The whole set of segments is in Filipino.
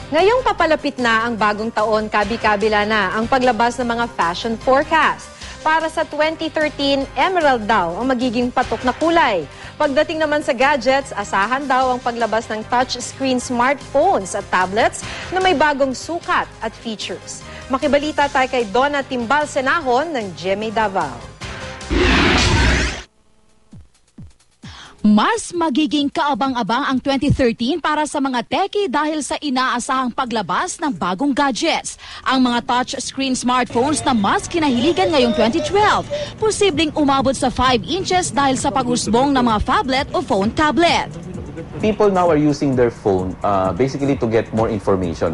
Ngayong papalapit na ang bagong taon, kabi-kabila na ang paglabas ng mga fashion forecast. Para sa 2013, emerald daw ang magiging patok na kulay. Pagdating naman sa gadgets, asahan daw ang paglabas ng touchscreen smartphones at tablets na may bagong sukat at features. Makibalita tayo kay Donna Timbal Senahon ng GMA Davao. Mas magiging kaabang-abang ang 2013 para sa mga techie dahil sa inaasahang paglabas ng bagong gadgets. Ang mga touchscreen smartphones na mas kinahiligan ngayong 2012, posibleng umabot sa 5 inches dahil sa pag-usbong ng mga phablet o phone tablet. People now are using their phone basically to get more information.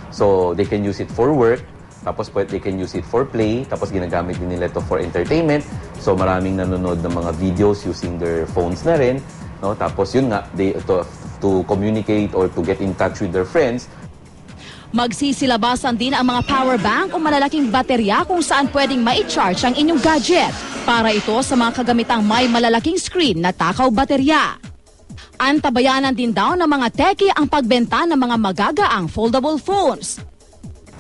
So they can use it for work, tapos they can use it for play, tapos ginagamit din nila ito for entertainment. So maraming nanonood ng mga videos using their phones na rin. Tapos yun nga, to communicate or to get in touch with their friends. Magsisilabasan din ang mga power bank o malalaking baterya kung saan pwedeng mai-charge ang inyong gadget. Para ito sa mga kagamitang may malalaking screen na takaw baterya. Antabayanan din daw ng mga techie ang pagbenta ng mga magagaang foldable phones.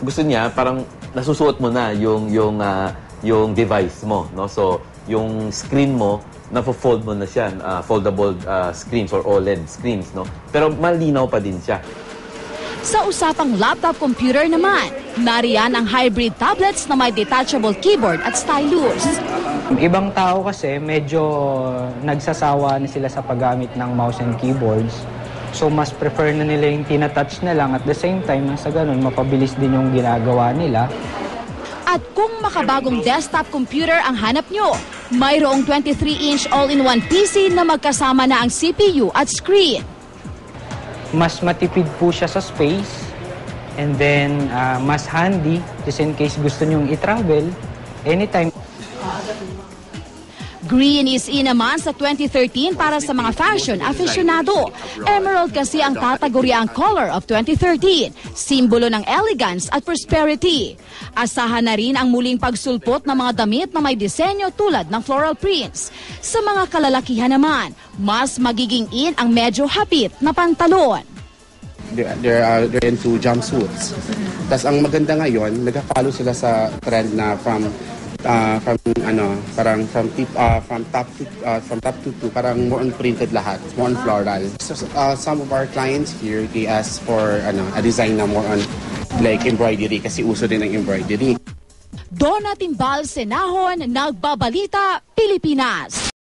Gusto niya parang nasusuot mo na yung device mo, So yung screen mo nafo-fold mo na siya, foldable screens or OLED screens, Pero malinaw pa din siya. Sa usapang laptop computer naman, nariyan ang hybrid tablets na may detachable keyboard at stylus. Ibang tao kasi medyo nagsasawa na sila sa paggamit ng mouse and keyboards. So mas prefer na nila yung tinatouch na lang, at the same time, sa ganun, mapabilis din yung ginagawa nila. At kung makabagong desktop computer ang hanap nyo, mayroong 23-inch all-in-one PC na magkasama na ang CPU at screen. Mas matipid po siya sa space, and then mas handy just in case gusto nyong i-travel anytime. Green is in naman sa 2013 para sa mga fashion aficionado. Emerald kasi ang kategorya color of 2013, simbolo ng elegance at prosperity. Asahan na rin ang muling pagsulpot ng mga damit na may disenyo tulad ng floral prints. Sa mga kalalakihan naman, mas magiging in ang medyo hapit na pantalon. They're into jumpsuits. Tapos ang maganda ngayon, nag-follow sila sa trend na from top to two, parang more on printed lahat, more on floral. So, some of our clients here, they ask for a design na more on like embroidery kasi uso din ang embroidery. Donna Timbal Senahon, Nagbabalita, Pilipinas.